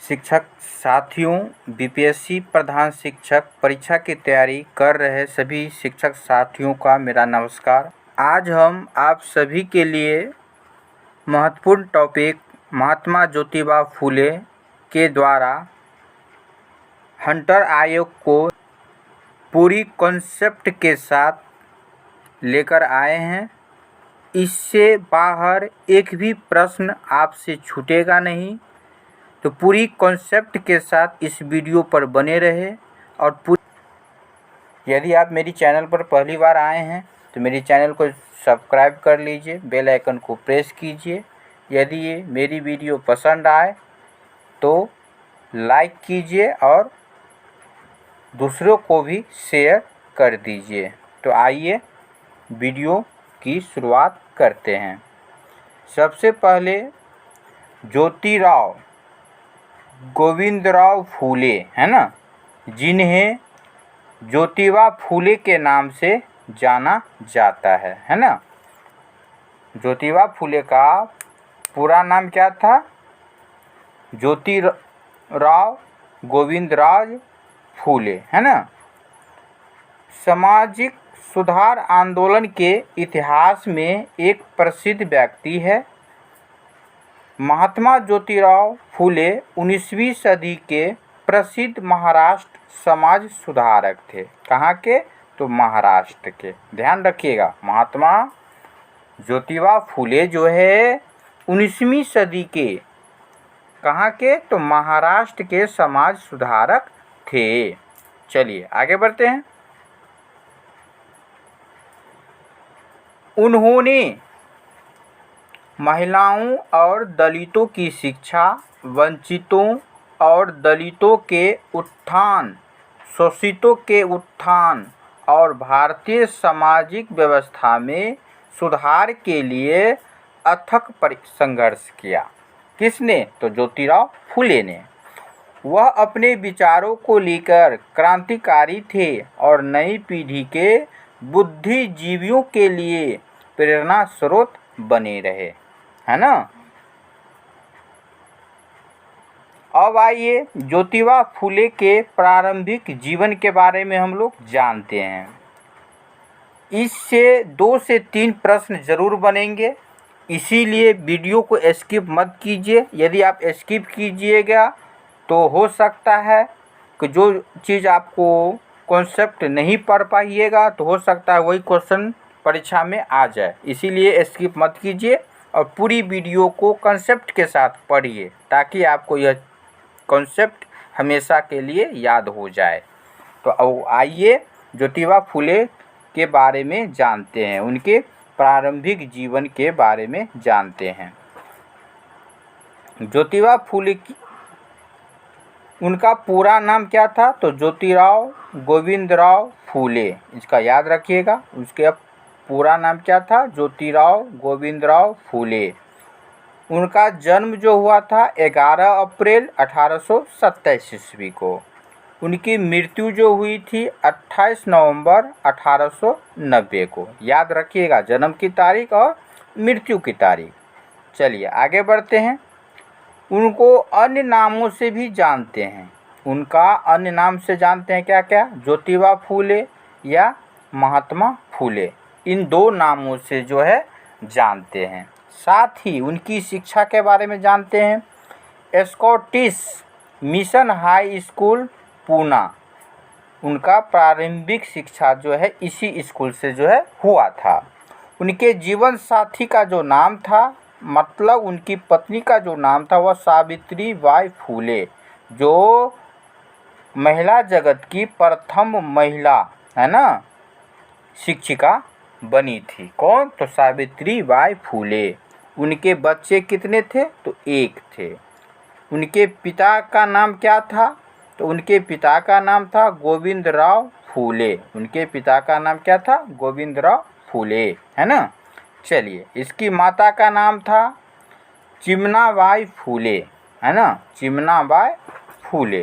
शिक्षक साथियों, बीपीएससी प्रधान शिक्षक परीक्षा की तैयारी कर रहे सभी शिक्षक साथियों का मेरा नमस्कार। आज हम आप सभी के लिए महत्वपूर्ण टॉपिक महात्मा ज्योतिबा फूले के द्वारा हंटर आयोग को पूरी कॉन्सेप्ट के साथ लेकर आए हैं। इससे बाहर एक भी प्रश्न आपसे छूटेगा नहीं, तो पूरी कॉन्सेप्ट के साथ इस वीडियो पर बने रहे। और यदि आप मेरी चैनल पर पहली बार आए हैं तो मेरी चैनल को सब्सक्राइब कर लीजिए, बेल आइकन को प्रेस कीजिए। यदि ये मेरी वीडियो पसंद आए तो लाइक कीजिए और दूसरों को भी शेयर कर दीजिए। तो आइए वीडियो की शुरुआत करते हैं। सबसे पहले ज्योतिराव गोविंदराव फूले है ना, जिन्हें ज्योतिबा फूले के नाम से जाना जाता है ना। ज्योतिबा फूले का पूरा नाम क्या था? ज्योतिराव गोविंदराव फूले है ना। सामाजिक सुधार आंदोलन के इतिहास में एक प्रसिद्ध व्यक्ति है। महात्मा ज्योतिराव फूले 19वीं सदी के प्रसिद्ध महाराष्ट्र समाज सुधारक थे। कहाँ के? तो महाराष्ट्र के। ध्यान रखिएगा, महात्मा ज्योतिबा फूले जो है 19वीं सदी के कहाँ के? तो महाराष्ट्र के समाज सुधारक थे। चलिए आगे बढ़ते हैं। उन्होंने महिलाओं और दलितों की शिक्षा, वंचितों और दलितों के उत्थान, शोषितों के उत्थान और भारतीय सामाजिक व्यवस्था में सुधार के लिए अथक संघर्ष किया। किसने? तो ज्योतिराव फूले ने। वह अपने विचारों को लेकर क्रांतिकारी थे और नई पीढ़ी के बुद्धिजीवियों के लिए प्रेरणा स्रोत बने रहे, है ना। अब आइए ज्योतिबा फूले के प्रारंभिक जीवन के बारे में हम लोग जानते हैं। इससे 2 से 3 प्रश्न जरूर बनेंगे, इसीलिए वीडियो को स्किप मत कीजिए। यदि आप स्किप कीजिएगा तो हो सकता है कि जो चीज़ आपको कॉन्सेप्ट नहीं पढ़ पाइएगा तो हो सकता है वही क्वेश्चन परीक्षा में आ जाए। इसीलिए स्किप मत कीजिए और पूरी वीडियो को कॉन्सेप्ट के साथ पढ़िए, ताकि आपको यह कॉन्सेप्ट हमेशा के लिए याद हो जाए। तो आइए ज्योतिबा फूले के बारे में जानते हैं, उनके प्रारंभिक जीवन के बारे में जानते हैं। ज्योतिबा फूले की उनका पूरा नाम क्या था? तो ज्योतिराव गोविंदराव फूले, इसका याद रखिएगा। उसके पूरा नाम क्या था? ज्योतिराव गोविंदराव फूले। उनका जन्म जो हुआ था 11 अप्रैल 1827 ईस्वी को। उनकी मृत्यु जो हुई थी 28 नवंबर 1890 को। याद रखिएगा जन्म की तारीख और मृत्यु की तारीख। चलिए आगे बढ़ते हैं। उनको अन्य नामों से भी जानते हैं। उनका अन्य नाम से जानते हैं क्या क्या? ज्योतिबा फूले या महात्मा फूले, इन 2 नामों से जो है जानते हैं। साथ ही उनकी शिक्षा के बारे में जानते हैं। Scottish mission high school Poona, उनका प्रारंभिक शिक्षा जो है इसी स्कूल से जो है हुआ था। उनके जीवन साथी का जो नाम था, मतलब उनकी पत्नी का जो नाम था, वह सावित्री बाई फूले, जो महिला जगत की प्रथम महिला है ना शिक्षिका बनी थी। कौन? तो सावित्री बाई फूले। उनके बच्चे कितने थे? तो 1 थे। उनके पिता का नाम क्या था? तो उनके पिता का नाम था गोविंदराव फूले। उनके पिता का नाम क्या था? गोविंदराव फूले, है ना। चलिए, इसकी माता का नाम था चिमनाबाई फूले, है ना, चिमनाबाई फूले।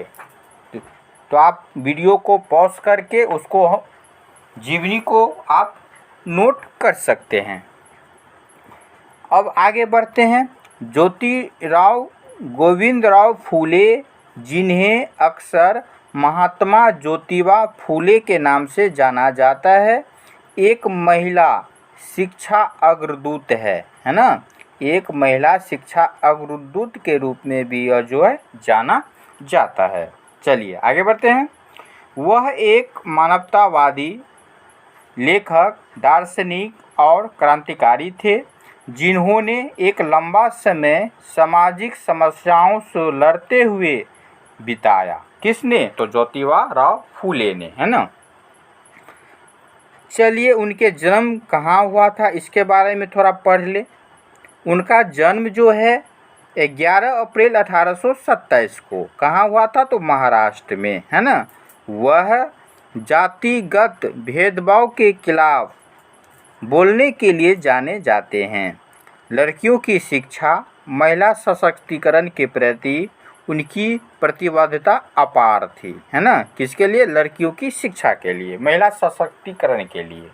तो आप वीडियो को पॉज करके उसको जीवनी को आप नोट कर सकते हैं। अब आगे बढ़ते हैं। ज्योतिराव गोविंदराव फूले, जिन्हें अक्सर महात्मा ज्योतिबा फूले के नाम से जाना जाता है, एक महिला शिक्षा अग्रदूत है ना। एक महिला शिक्षा अग्रदूत के रूप में भी यह जो है जाना जाता है। चलिए आगे बढ़ते हैं। वह एक मानवतावादी लेखक, दार्शनिक और क्रांतिकारी थे, जिन्होंने एक लंबा समय सामाजिक समस्याओं से लड़ते हुए बिताया। किसने? तो ज्योतिबा राव फूले ने, है ना। चलिए उनके जन्म कहाँ हुआ था इसके बारे में थोड़ा पढ़ ले। उनका जन्म जो है 11 अप्रैल 1827 को कहाँ हुआ था? तो महाराष्ट्र में, है ना। वह जातिगत भेदभाव के खिलाफ बोलने के लिए जाने जाते हैं। लड़कियों की शिक्षा, महिला सशक्तिकरण के प्रति उनकी प्रतिबद्धता अपार थी, है ना। किसके लिए? लड़कियों की शिक्षा के लिए, महिला सशक्तिकरण के लिए।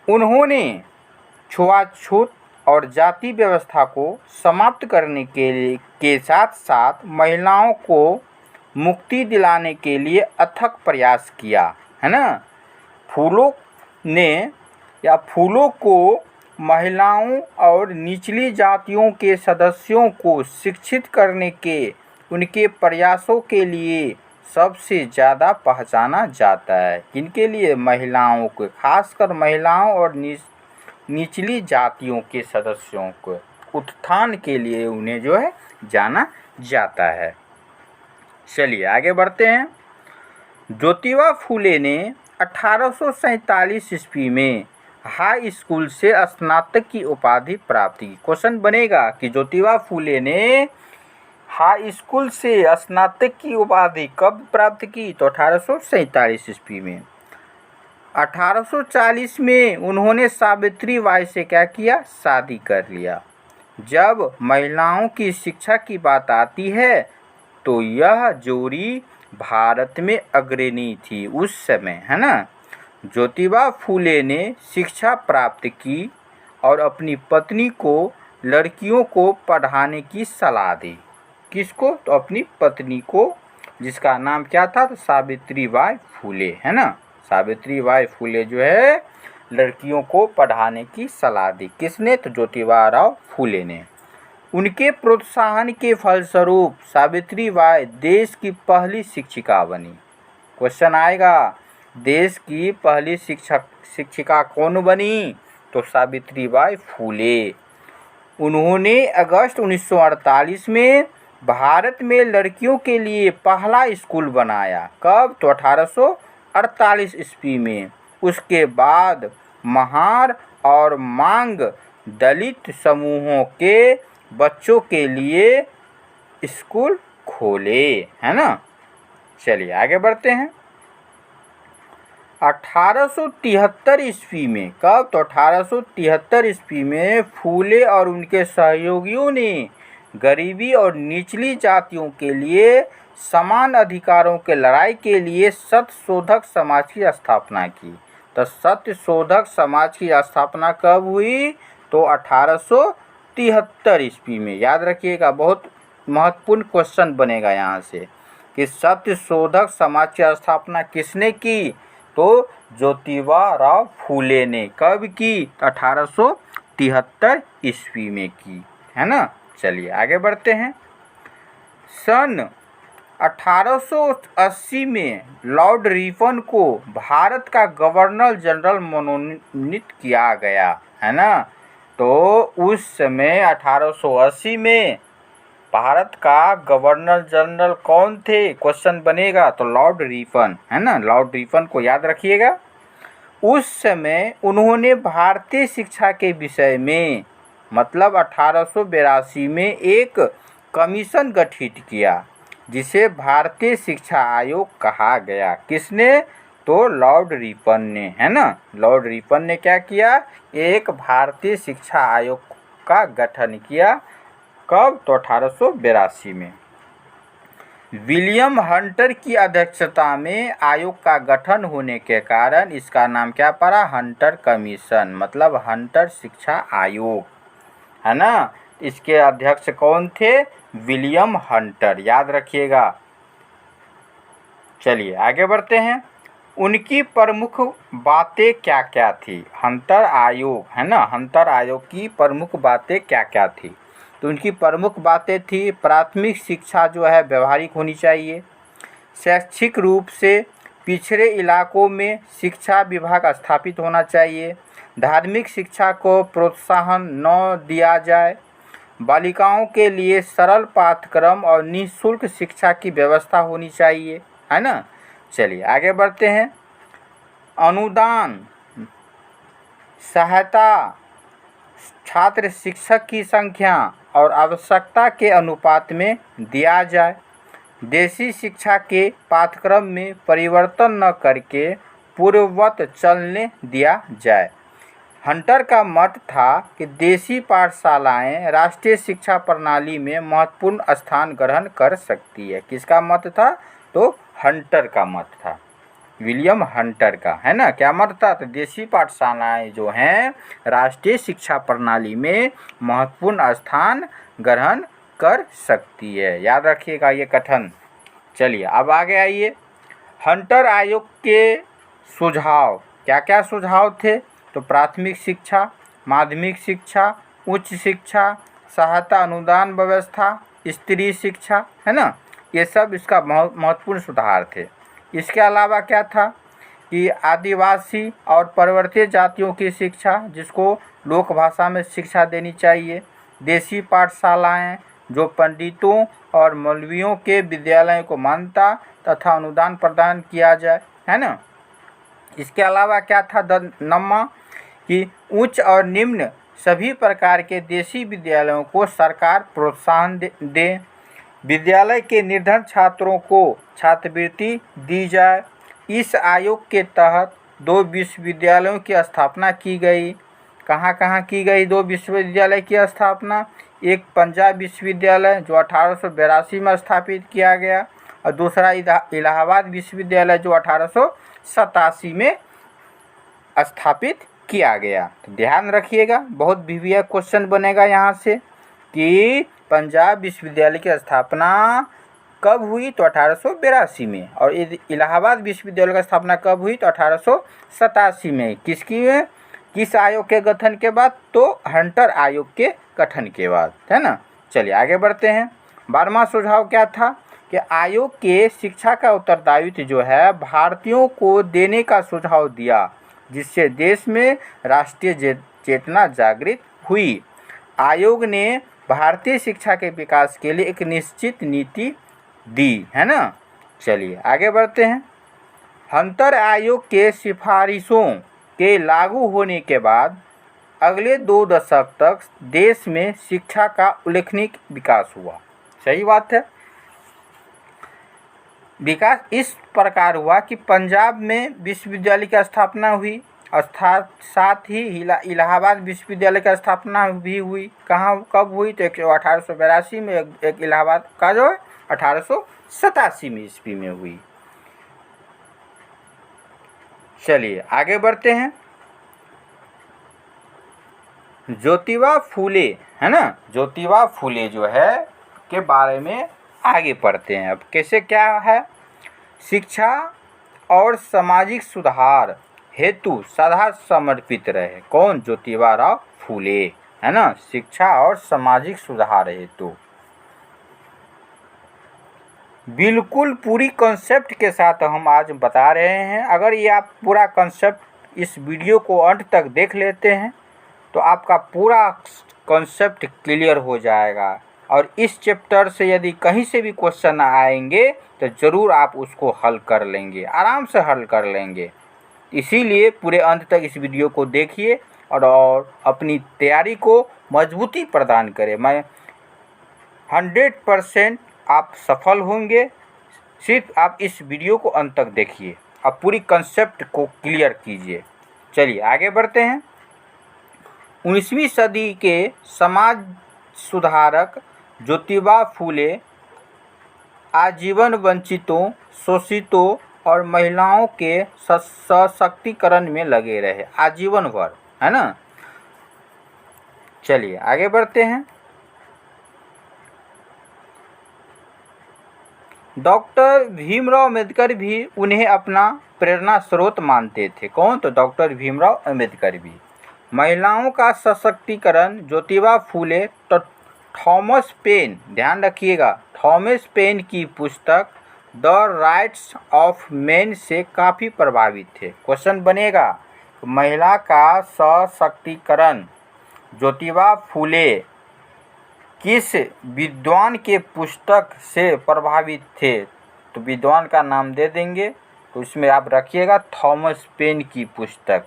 उन्होंने छुआछूत और जाति व्यवस्था को समाप्त करने के साथ साथ महिलाओं को मुक्ति दिलाने के लिए अथक प्रयास किया, है ना। फूलों को महिलाओं और निचली जातियों के सदस्यों को शिक्षित करने के उनके प्रयासों के लिए सबसे ज़्यादा पहचाना जाता है। किनके लिए? महिलाओं को, खासकर महिलाओं और निचली जातियों के सदस्यों को उत्थान के लिए उन्हें जो है जाना जाता है। चलिए आगे बढ़ते हैं। ज्योतिबा फूले ने 1847 ईस्वी में हाई स्कूल से स्नातक की उपाधि प्राप्त की। क्वेश्चन बनेगा कि ज्योतिबा फूले ने हाई स्कूल से स्नातक की उपाधि कब प्राप्त की? तो 1847 ईस्वी में। 1840 में उन्होंने सावित्री बाई से क्या किया? शादी कर लिया। जब महिलाओं की शिक्षा की बात आती है तो यह जोड़ी भारत में अग्रणी थी उस समय, है ना। ज्योतिबा फूले ने शिक्षा प्राप्त की और अपनी पत्नी को लड़कियों को पढ़ाने की सलाह दी। किसको? तो अपनी पत्नी को, जिसका नाम क्या था? तो सावित्री बाई फूले, है ना। सावित्री बाई फूले जो है लड़कियों को पढ़ाने की सलाह दी। किसने? तो ज्योतिबा राव फूले ने। उनके प्रोत्साहन के फलस्वरूप सावित्री बाई देश की पहली शिक्षिका बनी। क्वेश्चन आएगा, देश की पहली शिक्षिका कौन बनी? तो सावित्री बाई फूले। उन्होंने अगस्त 1948 में भारत में लड़कियों के लिए पहला स्कूल बनाया। कब? तो 1848 ईस्वी में। उसके बाद महार और मांग दलित समूहों के बच्चों के लिए स्कूल खोले, है ना। चलिए आगे बढ़ते हैं। 1873 ईस्वी में। कब? तो 1873 ईस्वी में फूले और उनके सहयोगियों ने गरीबी और निचली जातियों के लिए समान अधिकारों के लड़ाई के लिए सत्यशोधक समाज की स्थापना की। तो सत्यशोधक समाज की स्थापना कब हुई? तो 1873 ईस्वी में। याद रखिएगा, बहुत महत्वपूर्ण क्वेश्चन बनेगा यहाँ से कि सत्यशोधक समाज की स्थापना किसने की? तो ज्योतिबा राव फूले ने। कब की? 1873 ईस्वी में की, है ना। चलिए आगे बढ़ते हैं। सन 1880 में लॉर्ड रिपन को भारत का गवर्नर जनरल मनोनीत किया गया, है ना। तो उस समय 1880 में भारत का गवर्नर जनरल कौन थे? क्वेश्चन बनेगा तो लॉर्ड रिपन, है ना। लॉर्ड रिपन को याद रखिएगा। उस समय उन्होंने भारतीय शिक्षा के विषय में, मतलब 1882 में एक कमीशन गठित किया जिसे भारतीय शिक्षा आयोग कहा गया। किसने? तो लॉर्ड रिपन ने, है ना। लॉर्ड रिपन ने क्या किया? एक भारतीय शिक्षा आयोग का गठन किया। कब? तो 1882 में। विलियम हंटर की अध्यक्षता में आयोग का गठन होने के कारण इसका नाम क्या पड़ा? हंटर कमीशन, मतलब हंटर शिक्षा आयोग, है ना। इसके अध्यक्ष कौन थे? विलियम हंटर, याद रखिएगा। चलिए आगे बढ़ते हैं। उनकी प्रमुख बातें क्या क्या थी? हंटर आयोग, है ना, हंटर आयोग की प्रमुख बातें क्या क्या थी? तो उनकी प्रमुख बातें थी, प्राथमिक शिक्षा जो है व्यवहारिक होनी चाहिए, शैक्षिक रूप से पिछड़े इलाकों में शिक्षा विभाग स्थापित होना चाहिए, धार्मिक शिक्षा को प्रोत्साहन न दिया जाए, बालिकाओं के लिए सरल पाठ्यक्रम और निःशुल्क शिक्षा की व्यवस्था होनी चाहिए, है ना। चलिए आगे बढ़ते हैं। अनुदान, सहायता छात्र शिक्षक की संख्या और आवश्यकता के अनुपात में दिया जाए, देशी शिक्षा के पाठ्यक्रम में परिवर्तन न करके पूर्ववत चलने दिया जाए। हंटर का मत था कि देशी पाठशालाएं राष्ट्रीय शिक्षा प्रणाली में महत्वपूर्ण स्थान ग्रहण कर सकती है। किसका मत था? तो हंटर का मत था, विलियम हंटर का, है ना। क्या मत था? तो देशी पाठशालाएं जो हैं राष्ट्रीय शिक्षा प्रणाली में महत्वपूर्ण स्थान ग्रहण कर सकती है, याद रखिएगा ये कथन। चलिए अब आगे आइए। हंटर आयोग के सुझाव, क्या क्या सुझाव थे? तो प्राथमिक शिक्षा, माध्यमिक शिक्षा, उच्च शिक्षा, सहायता अनुदान व्यवस्था, स्त्री शिक्षा, है ना, ये सब इसका महत्वपूर्ण सुधार थे। इसके अलावा क्या था कि आदिवासी और परिवर्तित जातियों की शिक्षा, जिसको लोक भाषा में शिक्षा देनी चाहिए, देशी पाठशालाएं जो पंडितों और मौलवियों के विद्यालयों को मान्यता तथा अनुदान प्रदान किया जाए, है ना। इसके अलावा क्या था? नम्मा कि उच्च और निम्न सभी प्रकार के देशी विद्यालयों को सरकार प्रोत्साहन दे, विद्यालय के निर्धन छात्रों को छात्रवृत्ति दी जाए। इस आयोग के तहत 2 विश्वविद्यालयों की स्थापना की गई। कहाँ कहाँ की गई 2 विश्वविद्यालय की स्थापना? एक पंजाब विश्वविद्यालय जो 1882 में स्थापित किया गया, और दूसरा इलाहाबाद विश्वविद्यालय जो 1887 में स्थापित किया गया। तो ध्यान रखिएगा, बहुत वीवीआई क्वेश्चन बनेगा यहाँ से कि पंजाब विश्वविद्यालय की स्थापना कब हुई? तो 1882 में। और इलाहाबाद विश्वविद्यालय की स्थापना कब हुई? तो 1887 में। किसकी में? किस आयोग के गठन के बाद? तो हंटर आयोग के गठन के बाद, है ना। चलिए आगे बढ़ते हैं। 12वां सुझाव क्या था कि आयोग के शिक्षा का उत्तरदायित्व जो है भारतीयों को देने का सुझाव दिया, जिससे देश में राष्ट्रीय चेतना जागृत हुई। आयोग ने भारतीय शिक्षा के विकास के लिए एक निश्चित नीति दी, है ना। चलिए आगे बढ़ते हैं। हंटर आयोग के सिफारिशों के लागू होने के बाद अगले 2 दशक तक देश में शिक्षा का उल्लेखनीय विकास हुआ। सही बात है। विकास इस प्रकार हुआ कि पंजाब में विश्वविद्यालय की स्थापना हुई, अर्थात साथ ही इलाहाबाद विश्वविद्यालय की स्थापना भी हुई। कहाँ कब हुई? तो 1882 में, एक इलाहाबाद का जो है 1887 में ईस्वी में हुई। चलिए आगे बढ़ते हैं। ज्योतिबा फूले, है ना, ज्योतिबा फूले जो है के बारे में आगे पढ़ते हैं। अब कैसे क्या है? शिक्षा और सामाजिक सुधार हेतु सदा समर्पित रहे। कौन? ज्योतिबा राव फूले, है ना, शिक्षा और सामाजिक सुधार हेतु। बिल्कुल पूरी कॉन्सेप्ट के साथ हम आज बता रहे हैं। अगर ये आप पूरा कॉन्सेप्ट इस वीडियो को अंत तक देख लेते हैं तो आपका पूरा कॉन्सेप्ट क्लियर हो जाएगा, और इस चैप्टर से यदि कहीं से भी क्वेश्चन आएंगे तो ज़रूर आप उसको हल कर लेंगे, आराम से हल कर लेंगे। इसीलिए पूरे अंत तक इस वीडियो को देखिए और अपनी तैयारी को मजबूती प्रदान करें। मैं 100% आप सफल होंगे। सिर्फ आप इस वीडियो को अंत तक देखिए, अब पूरी कंसेप्ट को क्लियर कीजिए। चलिए आगे बढ़ते हैं। 19वीं सदी के समाज सुधारक ज्योतिबा फूले आजीवन वंचितों, शोषितों और महिलाओं के सशक्तिकरण में लगे रहे, आजीवन भर, है ना। चलिए आगे बढ़ते हैं। डॉक्टर भीमराव अम्बेडकर भी उन्हें अपना प्रेरणा स्रोत मानते थे। कौन? तो डॉक्टर भीमराव अम्बेडकर भी। महिलाओं का सशक्तिकरण ज्योतिबा फूले तो थॉमस पेन, ध्यान रखिएगा, थॉमस पेन की पुस्तक द राइट्स ऑफ मेन से काफ़ी प्रभावित थे। क्वेश्चन बनेगा, महिला का सशक्तिकरण ज्योतिबा फूले किस विद्वान के पुस्तक से प्रभावित थे? तो विद्वान का नाम दे देंगे, तो इसमें आप रखिएगा थॉमस पेन की पुस्तक।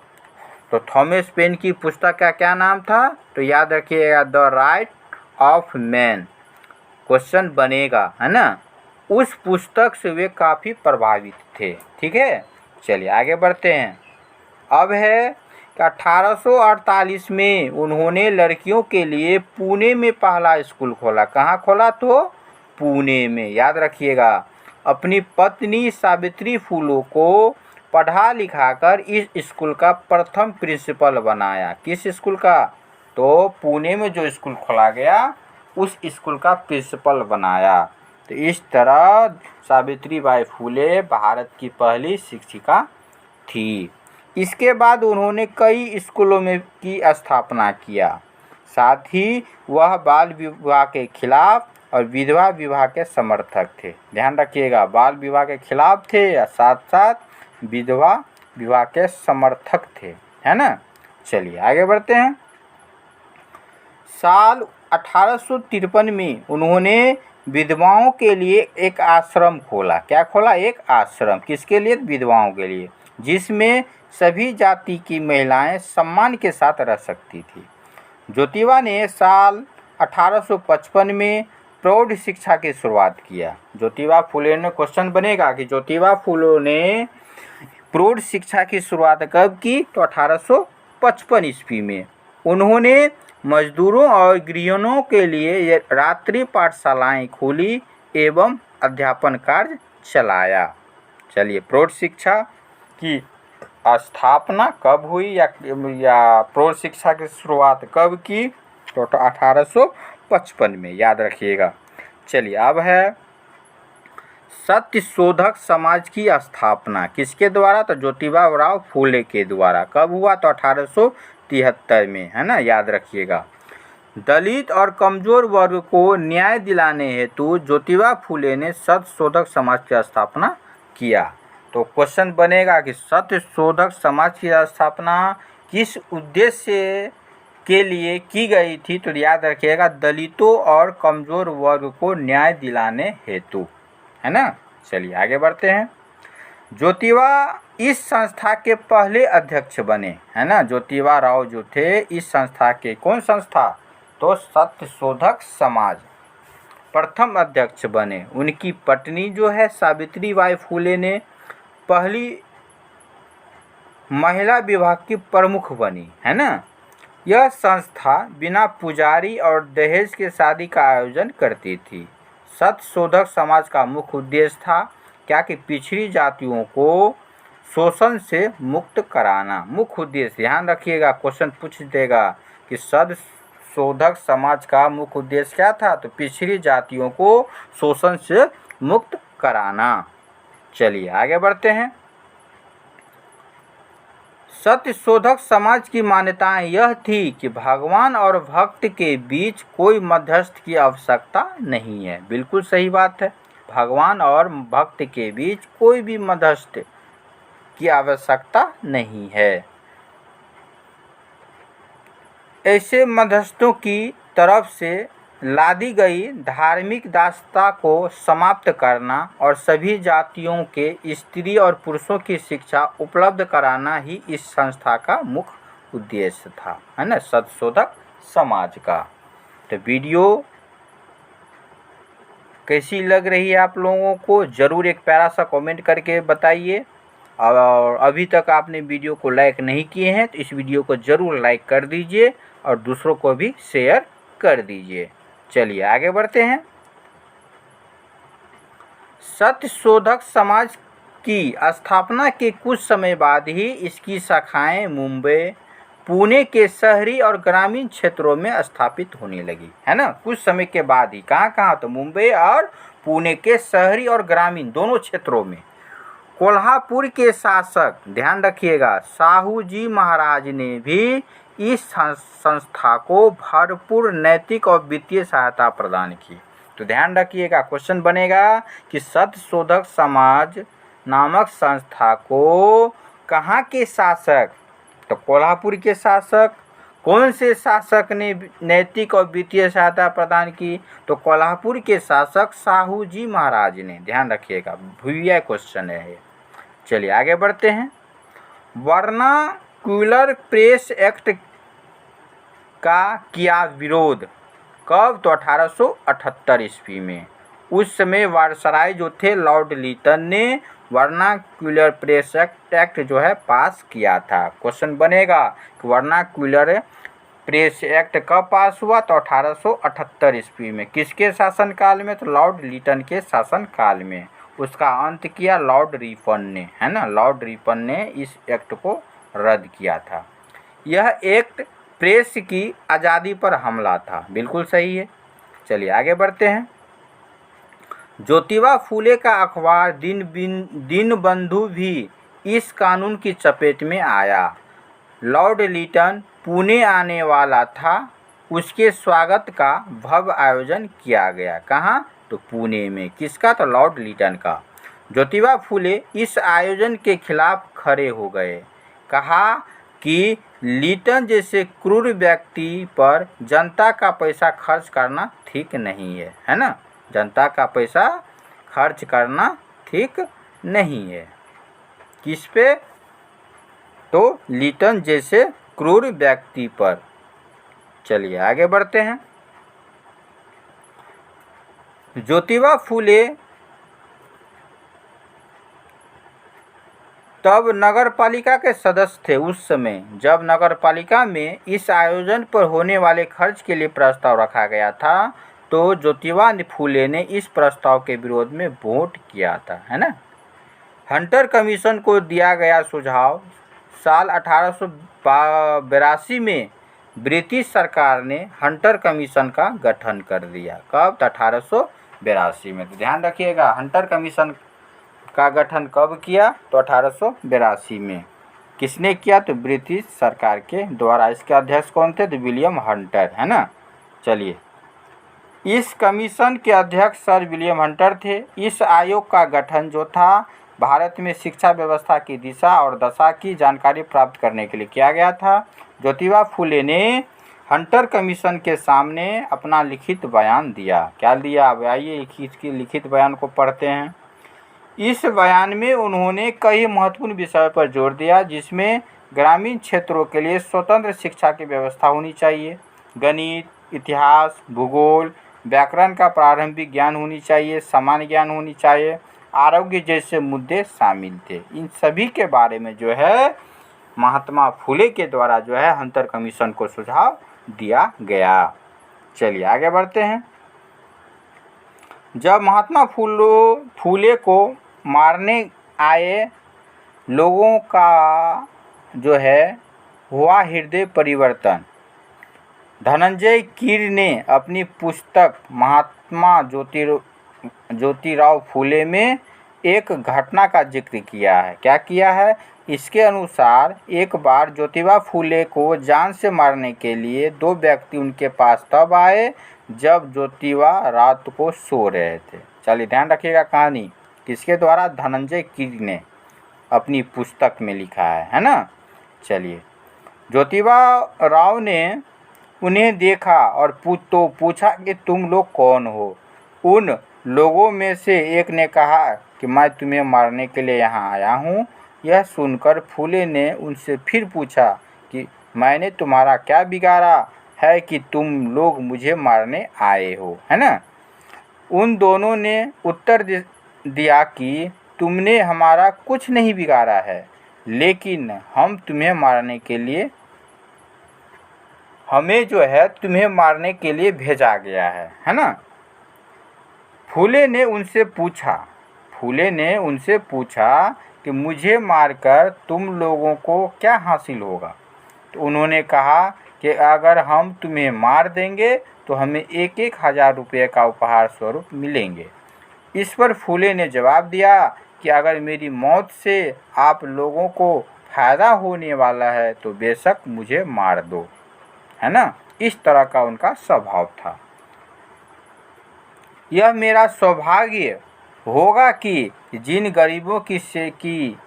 तो थॉमस पेन की पुस्तक का क्या नाम था? तो याद रखिएगा the right of man. Question बनेगा, है ना। उस पुस्तक से वे काफ़ी प्रभावित थे। ठीक है, चलिए आगे बढ़ते हैं। अब है कि 1848 में उन्होंने लड़कियों के लिए पुणे में पहला स्कूल खोला। कहाँ खोला? तो पुणे में, याद रखिएगा। अपनी पत्नी सावित्री फुले को पढ़ा लिखाकर इस स्कूल का प्रथम प्रिंसिपल बनाया। किस स्कूल का? तो पुणे में जो स्कूल खोला गया उस स्कूल का प्रिंसिपल बनाया। तो इस तरह सावित्रीबाई फुले भारत की पहली शिक्षिका थी। इसके बाद उन्होंने कई स्कूलों में की स्थापना किया। साथ ही वह बाल विवाह के खिलाफ और विधवा विवाह के समर्थक थे। ध्यान रखिएगा, बाल विवाह के खिलाफ थे या साथ साथ विधवा विवाह के समर्थक थे, है ना। चलिए आगे बढ़ते हैं। साल 1853 में उन्होंने विधवाओं के लिए एक आश्रम खोला। क्या खोला? एक आश्रम। किसके लिए? विधवाओं के लिए, जिसमें सभी जाति की महिलाएं सम्मान के साथ रह सकती थी। ज्योतिबा ने साल 1855 में प्रौढ़ शिक्षा की शुरुआत किया। ज्योतिबा फुले ने, क्वेश्चन बनेगा कि ज्योतिबा फुले ने प्रौढ़ शिक्षा की शुरुआत कब की? तो 1855 ईस्वी में। उन्होंने मजदूरों और गृहिणियों के लिए रात्रि पाठशालाएं खोली एवं अध्यापन कार्य चलाया। चलिए, प्रौढ़ शिक्षा की स्थापना कब हुई या प्रौढ़ शिक्षा की शुरुआत कब की? तो 1855 में, याद रखिएगा। चलिए अब है सत्यशोधक समाज की स्थापना। किसके द्वारा? तो ज्योतिबा राव फूले के द्वारा। कब हुआ? तो 1873 में, है ना, याद रखिएगा। दलित और कमजोर वर्ग को न्याय दिलाने हेतु ज्योतिबा फूले ने सत्यशोधक समाज की स्थापना किया। तो क्वेश्चन बनेगा कि सत्यशोधक समाज की स्थापना किस उद्देश्य के लिए की गई थी? तो याद रखिएगा, दलितों और कमजोर वर्ग को न्याय दिलाने हेतु, है ना। चलिए आगे बढ़ते हैं। ज्योतिबा इस संस्था के पहले अध्यक्ष बने, है ना। ज्योतिबा राव जो थे इस संस्था के, कौन संस्था? तो सत्यशोधक समाज, प्रथम अध्यक्ष बने। उनकी पत्नी जो है सावित्रीबाई फुले ने पहली महिला विभाग की प्रमुख बनी, है ना। यह संस्था बिना पुजारी और दहेज के शादी का आयोजन करती थी। सत्यशोधक समाज का मुख्य उद्देश्य था क्या? कि पिछड़ी जातियों को शोषण से मुक्त कराना। मुख्य उद्देश्य, ध्यान रखिएगा, क्वेश्चन पूछ देगा कि सत्यशोधक समाज का मुख्य उद्देश्य क्या था? तो पिछड़ी जातियों को शोषण से मुक्त कराना। चलिए आगे बढ़ते हैं। सत्यशोधक समाज की मान्यताएं यह थी कि भगवान और भक्त के बीच कोई मध्यस्थ की आवश्यकता नहीं है। बिल्कुल सही बात है, भगवान और भक्त के बीच कोई भी मध्यस्थ की आवश्यकता नहीं है। ऐसे मध्यस्थों की तरफ से लादी गई धार्मिक दासता को समाप्त करना और सभी जातियों के स्त्री और पुरुषों की शिक्षा उपलब्ध कराना ही इस संस्था का मुख्य उद्देश्य था, है ना, सत्यशोधक समाज का। तो वीडियो कैसी लग रही है आप लोगों को? ज़रूर एक प्यारा सा कमेंट करके बताइए। और अभी तक आपने वीडियो को लाइक नहीं किए हैं तो इस वीडियो को ज़रूर लाइक कर दीजिए और दूसरों को भी शेयर कर दीजिए। चलिए आगे बढ़ते हैं। सत्यशोधक समाज की स्थापना के कुछ समय बाद ही इसकी शाखाएं मुंबई, पुणे के शहरी और ग्रामीण क्षेत्रों में स्थापित होने लगी, है ना। कुछ समय के बाद ही कहाँ कहाँ, तो मुंबई और पुणे के शहरी और ग्रामीण दोनों क्षेत्रों में। कोल्हापुर के शासक, ध्यान रखिएगा, साहू जी महाराज ने भी इस संस्था को भरपूर नैतिक और वित्तीय सहायता प्रदान की। तो ध्यान रखिएगा, क्वेश्चन बनेगा कि सत्यशोधक समाज नामक संस्था को कहाँ के शासक, तो कोल्हापुर के शासक। कौन से शासक ने नैतिक और वित्तीय सहायता प्रदान की, तो कोल्हापुर के शासक साहू जी महाराज ने। ध्यान रखिएगा, भूया क्वेश्चन है ये। चलिए आगे बढ़ते हैं। वर्नाक्यूलर प्रेस एक्ट का किया विरोध, कब, तो 1878 ईस्वी में। उस समय वायसराय जो थे लॉर्ड लीटन ने वर्नाक्यूलर प्रेस एक्ट जो है पास किया था। क्वेश्चन बनेगा कि वर्नाक्यूलर प्रेस एक्ट कब पास हुआ, तो 1878 ईस्वी में। किसके शासनकाल में, तो लॉर्ड लीटन के शासनकाल में। उसका अंत किया लॉर्ड रिपन ने, है ना। लॉर्ड रिपन ने इस एक्ट को रद्द किया था। यह एक्ट प्रेस की आज़ादी पर हमला था, बिल्कुल सही है। चलिए आगे बढ़ते हैं। ज्योतिबा फूले का अखबार दीनबंधु भी इस कानून की चपेट में आया। लॉर्ड लीटन पुणे आने वाला था, उसके स्वागत का भव्य आयोजन किया गया। कहाँ, तो पुणे में। किसका, तो लॉर्ड लीटन का। ज्योतिबा फूले इस आयोजन के खिलाफ खड़े हो गए। कहा कि लीटन जैसे क्रूर व्यक्ति पर जनता का पैसा खर्च करना ठीक नहीं है, है ना। जनता का पैसा खर्च करना ठीक नहीं है। किस पे, तो लीटन जैसे क्रूर व्यक्ति पर। चलिए आगे बढ़ते हैं। ज्योतिबा फूले तब नगर पालिका के सदस्य थे। उस समय जब नगर पालिका में इस आयोजन पर होने वाले खर्च के लिए प्रस्ताव रखा गया था, तो ज्योतिबा फूले ने इस प्रस्ताव के विरोध में वोट किया था, है ना। हंटर कमीशन को दिया गया सुझाव। साल 1882 में ब्रिटिश सरकार ने हंटर कमीशन का गठन कर दिया। कब, तो 1882 में। तो ध्यान रखिएगा, हंटर कमीशन का गठन कब किया, तो 1882 में। किसने किया, तो ब्रिटिश सरकार के द्वारा। इसके अध्यक्ष कौन थे, तो विलियम हंटर, है ना। चलिए, इस कमीशन के अध्यक्ष सर विलियम हंटर थे। इस आयोग का गठन जो था भारत में शिक्षा व्यवस्था की दिशा और दशा की जानकारी प्राप्त करने के लिए किया गया था। ज्योतिबा फूले ने हंटर कमीशन के सामने अपना लिखित बयान दिया। क्या दिया, अब आइए इसकी लिखित बयान को पढ़ते हैं। इस बयान में उन्होंने कई महत्वपूर्ण विषयों पर जोर दिया, जिसमें ग्रामीण क्षेत्रों के लिए स्वतंत्र शिक्षा की व्यवस्था होनी चाहिए, गणित, इतिहास, भूगोल, व्याकरण का प्रारंभिक ज्ञान होनी चाहिए, सामान्य ज्ञान होनी चाहिए, आरोग्य जैसे मुद्दे शामिल थे। इन सभी के बारे में जो है महात्मा फूले के द्वारा जो है हंटर कमीशन को सुझाव दिया गया। चलिए आगे बढ़ते हैं। जब महात्मा फूले को मारने आए लोगों का जो है हुआ हृदय परिवर्तन, धनंजय कीर ने अपनी पुस्तक महात्मा ज्योतिराव फूले में एक घटना का जिक्र किया है। क्या किया है, इसके अनुसार एक बार ज्योतिबा फूले को जान से मारने के लिए दो व्यक्ति उनके पास तब आए जब ज्योतिबा रात को सो रहे थे। चलिए ध्यान रखिएगा, कहानी किसके द्वारा, धनंजय कीर ने अपनी पुस्तक में लिखा है ना। चलिए, ज्योतिबा राव ने उन्हें देखा और पूछा कि तुम लोग कौन हो। उन लोगों में से एक ने कहा कि मैं तुम्हें मारने के लिए यहाँ आया हूँ। यह सुनकर फूले ने उनसे फिर पूछा कि मैंने तुम्हारा क्या बिगाड़ा है कि तुम लोग मुझे मारने आए हो, है ना। उन दोनों ने उत्तर दिया कि तुमने हमारा कुछ नहीं बिगाड़ा है, लेकिन हम तुम्हें मारने के लिए हमें जो है तुम्हें मारने के लिए भेजा गया है ना। फूले ने उनसे पूछा कि मुझे मारकर तुम लोगों को क्या हासिल होगा। तो उन्होंने कहा कि अगर हम तुम्हें मार देंगे तो हमें 1,000 रुपये का उपहार स्वरूप मिलेंगे। इस पर फूले ने जवाब दिया कि अगर मेरी मौत से आप लोगों को फ़ायदा होने वाला है तो बेशक मुझे मार दो, है ना। इस तरह का उनका स्वभाव था। यह मेरा सौभाग्य होगा कि जिन गरीबों की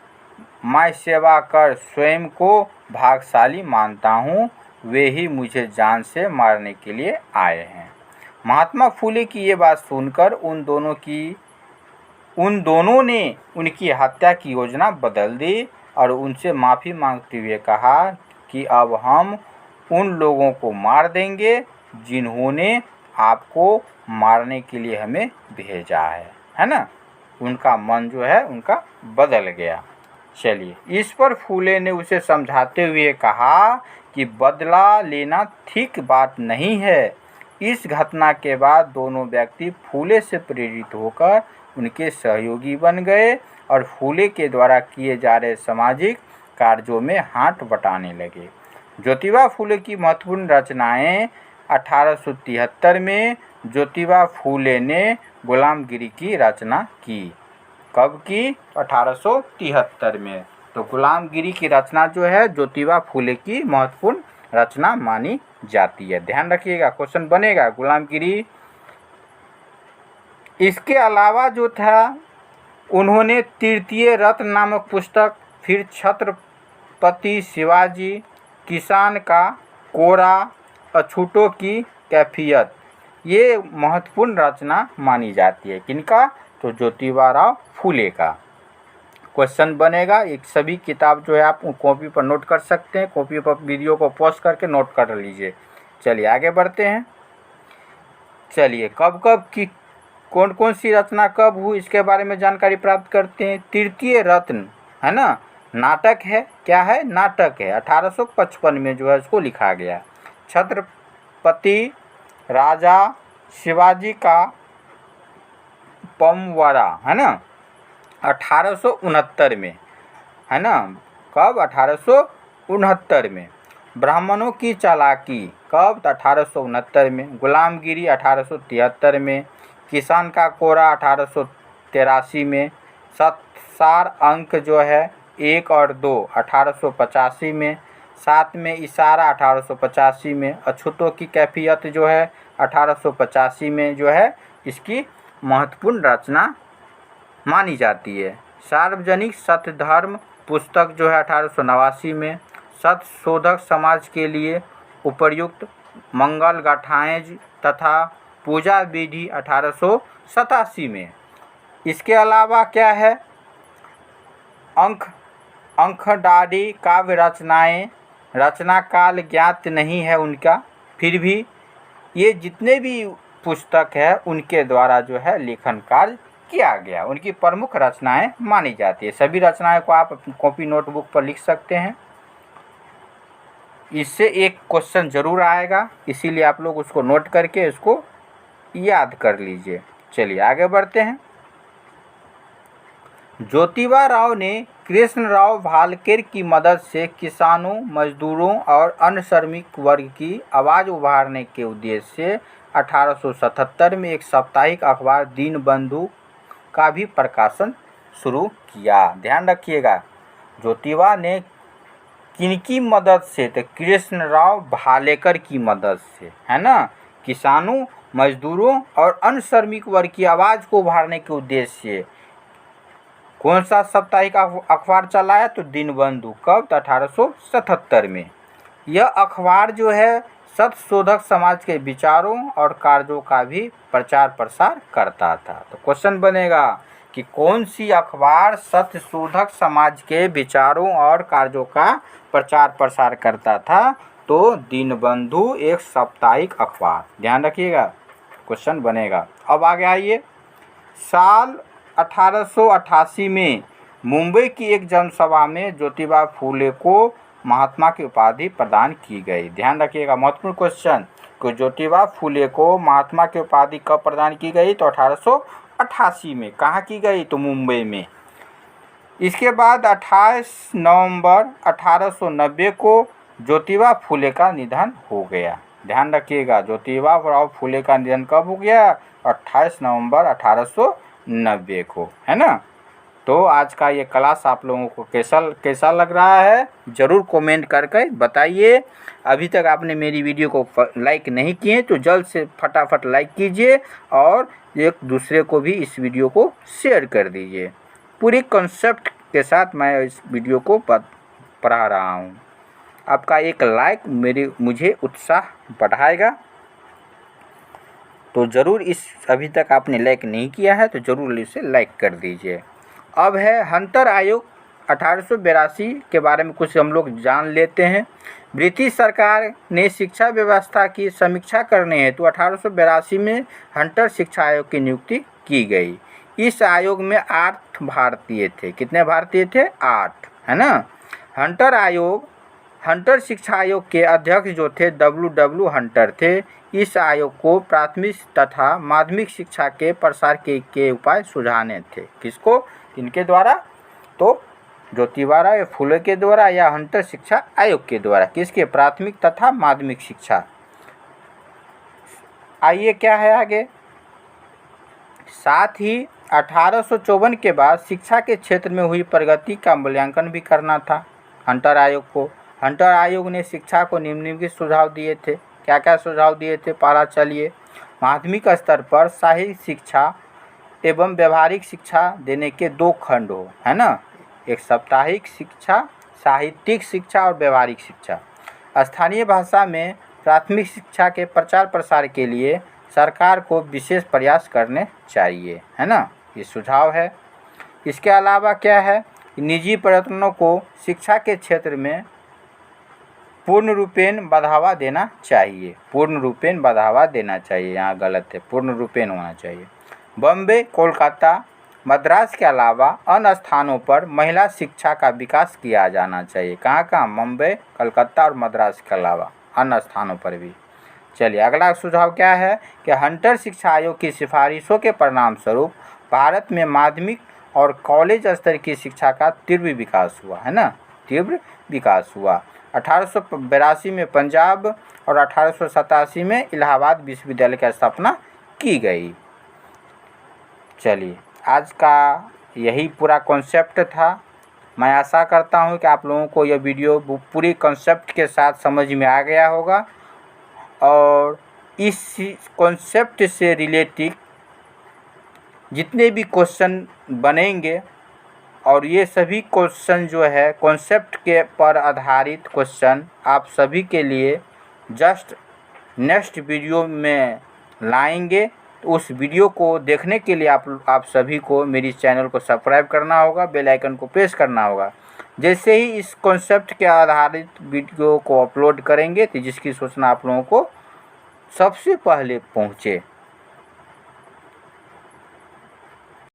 मैं सेवा कर स्वयं को भाग्यशाली मानता हूँ, वे ही मुझे जान से मारने के लिए आए हैं। महात्मा फूले की ये बात सुनकर उन दोनों ने उनकी हत्या की योजना बदल दी और उनसे माफ़ी मांगते हुए कहा कि अब हम उन लोगों को मार देंगे जिन्होंने आपको मारने के लिए हमें भेजा है ना। उनका मन जो है उनका बदल गया। चलिए, इस पर फूले ने उसे समझाते हुए कहा कि बदला लेना ठीक बात नहीं है। इस घटना के बाद दोनों व्यक्ति फूले से प्रेरित होकर उनके सहयोगी बन गए और फूले के द्वारा किए जा रहे सामाजिक कार्यों में हाथ बटाने लगे। ज्योतिबा फूले की महत्वपूर्ण रचनाएं 1873 में ज्योतिबा फूले ने गुलामगिरी की रचना की। कब की? 1873 में। तो गुलामगिरी की रचना जो है ज्योतिबा फूले की महत्वपूर्ण रचना मानी जाती है। ध्यान रखिएगा, क्वेश्चन बनेगा गुलामगिरी। इसके अलावा जो था, उन्होंने तृतीय रत्न नामक पुस्तक, फिर छत्रपति शिवाजी, किसान का कोरा, अछूतों की कैफियत, ये महत्वपूर्ण रचना मानी जाती है। किनका? तो ज्योतिबा राव फूले का। क्वेश्चन बनेगा। एक सभी किताब जो है आप कॉपी पर नोट कर सकते हैं, कॉपी पर वीडियो को पॉज करके नोट कर लीजिए। चलिए आगे बढ़ते हैं। चलिए, कब कब की कौन कौन सी रचना कब हुई इसके बारे में जानकारी प्राप्त करते हैं। तृतीय रत्न है ना, नाटक है। क्या है? नाटक है। 1855 में जो है उसको लिखा गया। छत्रपति राजा शिवाजी का पमवाड़ा है ना, 1869 में, है ना। कब? 1869 में। ब्राह्मणों की चालाकी कब? 1869 में। गुलामगिरी 1873 में। किसान का कोरा 1883 में। सार अंक जो है 1 और 2 1885 में। साथ में इशारा 1885 में। अछूतों की कैफियत जो है 1885 में जो है इसकी महत्वपूर्ण रचना मानी जाती है। सार्वजनिक सत्यधर्म पुस्तक जो है 1889 में। सत्यशोधक समाज के लिए उपयुक्त मंगल गाथाएँ तथा पूजा विधि 1887 में। इसके अलावा क्या है? अंकडाडी काव्य रचनाएँ, रचना काल ज्ञात नहीं है उनका, फिर भी ये जितने भी पुस्तक है उनके द्वारा जो है लेखन कार्य किया गया, उनकी प्रमुख रचनाएं मानी जाती है। सभी रचनाएं को आप अपनी कॉपी नोटबुक पर लिख सकते हैं। इससे एक क्वेश्चन जरूर आएगा, इसीलिए आप लोग उसको नोट करके उसको याद कर लीजिए। चलिए आगे बढ़ते हैं। ज्योतिबा राव ने कृष्णराव भालकर की मदद से किसानों, मजदूरों और अन्य श्रमिक वर्ग की आवाज़ उभारने के उद्देश्य से 1877 में एक साप्ताहिक अखबार दीनबंधु का भी प्रकाशन शुरू किया। ध्यान रखिएगा, ज्योतिबा ने किनकी मदद से? तो कृष्णराव भालेकर की मदद से, है ना। किसानों, मजदूरों और अन्य श्रमिक वर्ग की आवाज़ को उभारने के उद्देश्य से कौन सा साप्ताहिक अखबार चलाया? तो दीनबंधु। कब? 1877 में। यह अखबार जो है सत्यशोधक समाज के विचारों और कार्यों का भी प्रचार प्रसार करता था। तो क्वेश्चन बनेगा कि कौन सी अखबार सत्यशोधक समाज के विचारों और कार्यों का प्रचार प्रसार करता था? तो दीनबंधु एक साप्ताहिक अखबार। ध्यान रखिएगा, क्वेश्चन बनेगा। अब आगे आइए। साल 1888 में मुंबई की एक जनसभा में ज्योतिबा फूले को महात्मा की उपाधि प्रदान की गई। ध्यान रखिएगा, महत्वपूर्ण क्वेश्चन, कि ज्योतिबा फूले को महात्मा की उपाधि कब प्रदान की गई? तो 1888 में। कहाँ की गई? तो मुंबई में। इसके बाद 28 नवंबर 1890 को ज्योतिबा फुले का निधन हो गया। ध्यान रखिएगा, ज्योतिबा राव फुले का निधन कब हो गया? 28 नवंबर 1890 को, है ना। तो आज का ये क्लास आप लोगों को कैसा लग रहा है, ज़रूर कमेंट करके बताइए। अभी तक आपने मेरी वीडियो को लाइक नहीं किए तो जल्द से फटाफट लाइक कीजिए और एक दूसरे को भी इस वीडियो को शेयर कर दीजिए। पूरी कॉन्सेप्ट के साथ मैं इस वीडियो को पढ़ा रहा हूँ। आपका एक लाइक मुझे उत्साह बढ़ाएगा, तो ज़रूर अभी तक आपने लाइक नहीं किया है तो ज़रूर इसे लाइक कर दीजिए। अब है हंटर आयोग 1882 के बारे में कुछ हम लोग जान लेते हैं। ब्रिटिश सरकार ने शिक्षा व्यवस्था की समीक्षा करने हेतु 1882 में हंटर शिक्षा आयोग की नियुक्ति की गई। इस आयोग में 8 भारतीय थे। कितने भारतीय थे? 8, है ना। हंटर शिक्षा आयोग के अध्यक्ष जो थे W हंटर थे। इस आयोग को प्राथमिक तथा माध्यमिक शिक्षा के प्रसार के उपाय सुझाने थे। किसको? इनके द्वारा, तो ज्योतिबा राव फुले के द्वारा या हंटर शिक्षा आयोग के द्वारा। किसके? प्राथमिक तथा माध्यमिक शिक्षा। आइए क्या है आगे। साथ ही 1854 के बाद शिक्षा के क्षेत्र में हुई प्रगति का मूल्यांकन भी करना था हंटर आयोग को। हंटर आयोग ने शिक्षा को निम्नलिखित सुझाव दिए थे। क्या क्या सुझाव दिए थे? पहला चलिए, माध्यमिक स्तर पर साहित्य शिक्षा एवं व्यवहारिक शिक्षा देने के 2 खंड हो, है ना। एक साप्ताहिक शिक्षा, साहित्यिक शिक्षा और व्यवहारिक शिक्षा। स्थानीय भाषा में प्राथमिक शिक्षा के प्रचार प्रसार के लिए सरकार को विशेष प्रयास करने चाहिए, है ना। ये सुझाव है। इसके अलावा क्या है? निजी प्रयत्नों को शिक्षा के क्षेत्र में पूर्ण रूपेण बढ़ावा देना चाहिए। पूर्ण रूपेण बढ़ावा देना चाहिए, यहाँ गलत है, पूर्ण रूपेण होना चाहिए। बॉम्बे, कोलकाता, मद्रास के अलावा अन्य स्थानों पर महिला शिक्षा का विकास किया जाना चाहिए। कहाँ कहाँ? मुंबई, कलकत्ता और मद्रास के अलावा अन्य स्थानों पर भी। चलिए अगला सुझाव क्या है कि हंटर शिक्षा आयोग की सिफारिशों के परिणाम स्वरूप भारत में माध्यमिक और कॉलेज स्तर की शिक्षा का तीव्र विकास हुआ, है ना। तीव्र विकास हुआ। 1882 में पंजाब और 1887 में इलाहाबाद विश्वविद्यालय की स्थापना की गई। चलिए आज का यही पूरा कॉन्सेप्ट था। मैं आशा करता हूँ कि आप लोगों को यह वीडियो पूरी कॉन्सेप्ट के साथ समझ में आ गया होगा और इस कॉन्सेप्ट से रिलेटेड जितने भी क्वेश्चन बनेंगे और ये सभी क्वेश्चन जो है कॉन्सेप्ट के पर आधारित क्वेश्चन आप सभी के लिए जस्ट नेक्स्ट वीडियो में लाएंगे। तो उस वीडियो को देखने के लिए आप सभी को मेरी चैनल को सब्सक्राइब करना होगा, बेल आइकन को प्रेस करना होगा। जैसे ही इस कॉन्सेप्ट के आधारित वीडियो को अपलोड करेंगे तो जिसकी सूचना आप लोगों को सबसे पहले पहुँचे।